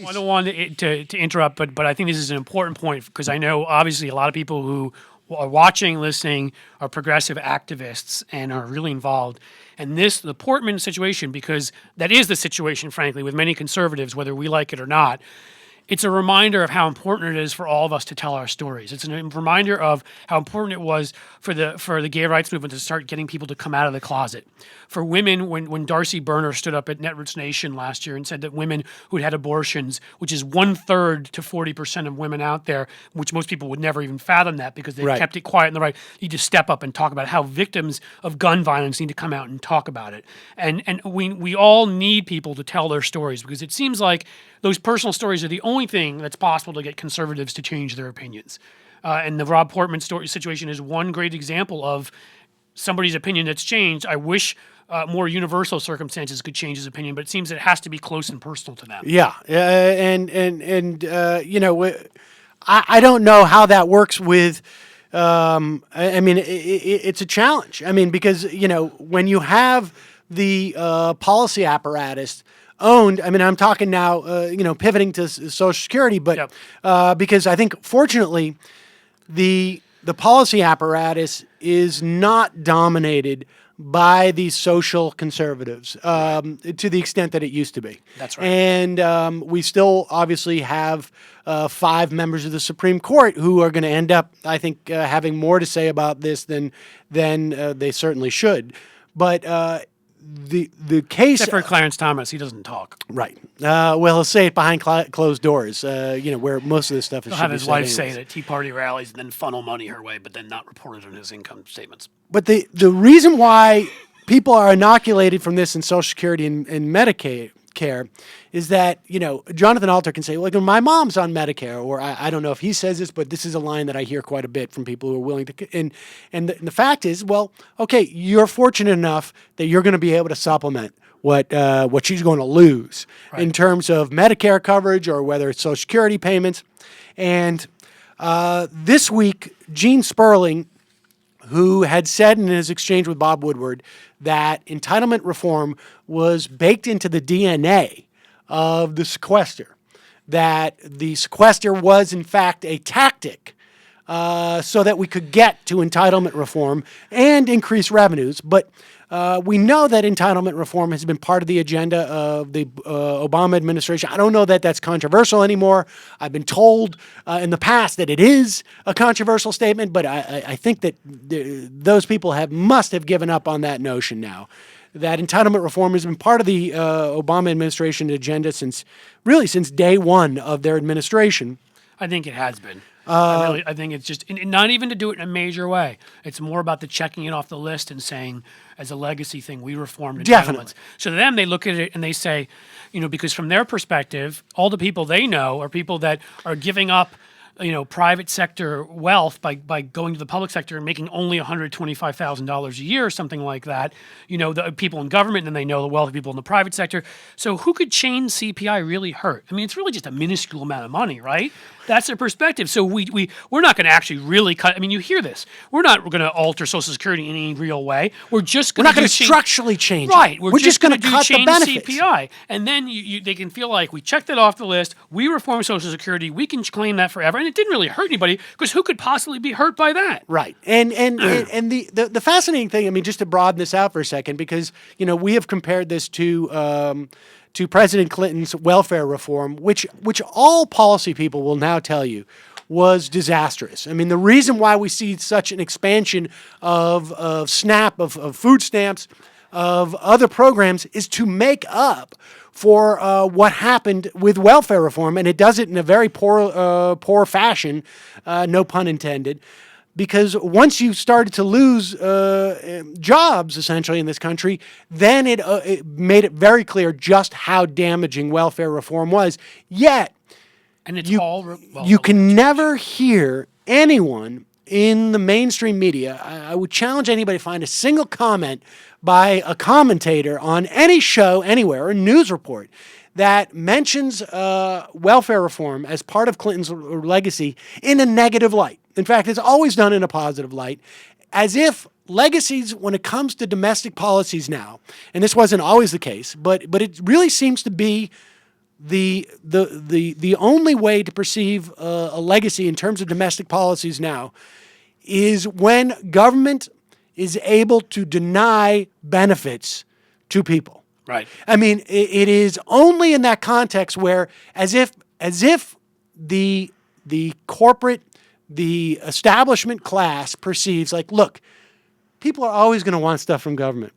I don't want to interrupt, but I think this is an important point because I know obviously a lot of people who are watching, listening, are progressive activists and are really involved. And the Portman situation, because that is the situation, frankly, with many conservatives, whether we like it or not. It's a reminder of how important it is for all of us to tell our stories. It's a reminder of how important it was for the gay rights movement to start getting people to come out of the closet. For women, when Darcy Berner stood up at Netroots Nation last year and said that women who'd had abortions, which is 1/3 to 40% of women out there, which most people would never even fathom that because they Right. kept it quiet in the right, need to step up and talk about how victims of gun violence need to come out and talk about it. And we all need people to tell their stories because it seems like those personal stories are the only thing that's possible to get conservatives to change their opinions. And the Rob Portman situation is one great example of somebody's opinion that's changed. I wish more universal circumstances could change his opinion, but it seems it has to be close and personal to them. Yeah, I don't know how that works with. I mean, it's a challenge. I mean, because when you have the policy apparatus owned. I mean, I'm talking now, pivoting to Social Security, but Yep. because I think, fortunately, the policy apparatus is not dominated by these social conservatives to the extent that it used to be. That's right. And we still obviously have 5 members of the Supreme Court who are going to end up, I think, having more to say about this than they certainly should. But the case, Except for Clarence Thomas, he doesn't talk. right? Well, he'll say it behind closed doors. Where most of this stuff is. He'll have his wife say it at Tea Party rallies and then funnel money her way, but then not report it on his income statements. But the reason why people are inoculated from this in Social Security and Medicare is that, Jonathan Alter can say, like, my mom's on Medicare, or I don't know if he says this, but this is a line that I hear quite a bit from people who are willing to, and the fact is, well, okay, you're fortunate enough that you're going to be able to supplement what she's going to lose in terms of Medicare coverage or whether it's Social Security payments. And this week, Gene Sperling, who had said in his exchange with Bob Woodward that entitlement reform was baked into the DNA of the sequester, that the sequester was, in fact, a tactic so that we could get to entitlement reform and increase revenues. But we know that entitlement reform has been part of the agenda of the Obama administration. I don't know that that's controversial anymore. I've been told in the past that it is a controversial statement, but I think that those people must have given up on that notion now. That entitlement reform has been part of the Obama administration agenda since day one of their administration. I think it has been. I think it's just not even to do it in a major way. It's more about the checking it off the list and saying, as a legacy thing, we reformed entitlements. Definitely. So to them, they look at it and they say, because from their perspective, all the people they know are people that are giving up, private sector wealth by going to the public sector and making only $125,000 a year or something like that. The people in government, and then they know the wealthy people in the private sector. So who could change CPI really hurt? I mean, it's really just a minuscule amount of money, right? That's their perspective. So we're not going to actually really cut. I mean, you hear this. We're not going to alter Social Security in any real way. We're just going to structurally change right. it. We're just going to cut the change benefits. CPI, and then they can feel like we checked it off the list. We reformed Social Security. We can claim that forever, and it didn't really hurt anybody because who could possibly be hurt by that? Right. And the fascinating thing, I mean, just to broaden this out for a second, because we have compared this to President Clinton's welfare reform, which all policy people will now tell you was disastrous. I mean, the reason why we see such an expansion of SNAP, of food stamps, of other programs is to make up for what happened with welfare reform, and it does it in a very poor fashion, no pun intended. Because once you started to lose jobs, essentially, in this country, then it made it very clear just how damaging welfare reform was. Yet, and it's you can never hear anyone in the mainstream media. I would challenge anybody to find a single comment by a commentator on any show, anywhere, or news report that mentions welfare reform as part of Clinton's legacy in a negative light. In fact, it's always done in a positive light, as if legacies, when it comes to domestic policies now, and this wasn't always the case, but it really seems to be the only way to perceive a legacy in terms of domestic policies now is when government is able to deny benefits to people. Right. I mean, it is only in that context where, as if the corporate, the establishment class perceives like, look, people are always going to want stuff from government.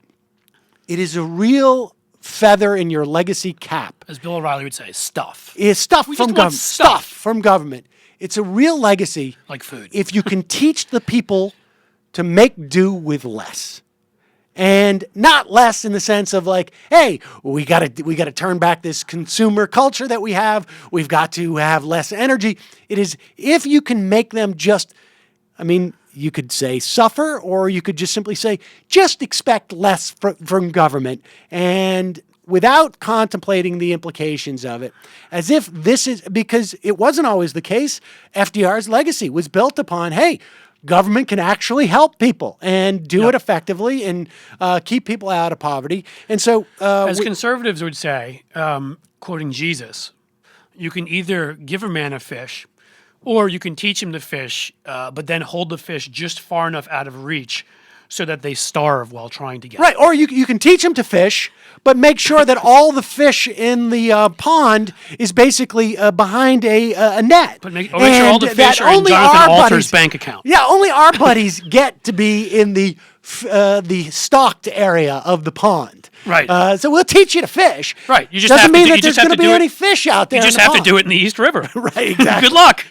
It is a real feather in your legacy cap. As Bill O'Reilly would say, stuff. Is stuff We from just want government. stuff. From government. It's a real legacy. Like food. If you can teach the people to make do with less. And not less in the sense of like, hey, we got to turn back this consumer culture that we have. We've got to have less energy. It is if you can make them just, I mean, you could say suffer, or you could just simply say just expect less from government, and without contemplating the implications of it, as if this is, because it wasn't always the case. FDR's legacy was built upon, hey, government can actually help people and do it effectively and keep people out of poverty. And so, as conservatives would say, quoting Jesus, you can either give a man a fish, or you can teach him to fish, but then hold the fish just far enough out of reach so that they starve while trying to get right, or you can teach them to fish, but make sure that all the fish in the pond is basically behind a net. But make sure all the And fish that are in only Jonathan our Alter's buddies- bank account. Yeah, only our buddies get to be in the stocked area of the pond. Right. So we'll teach you to fish. Right. You just doesn't have to mean do- that you there's just have going to to be do it- any fish out there. You just in the have to pond. do it in the East River. Right, exactly. Good luck.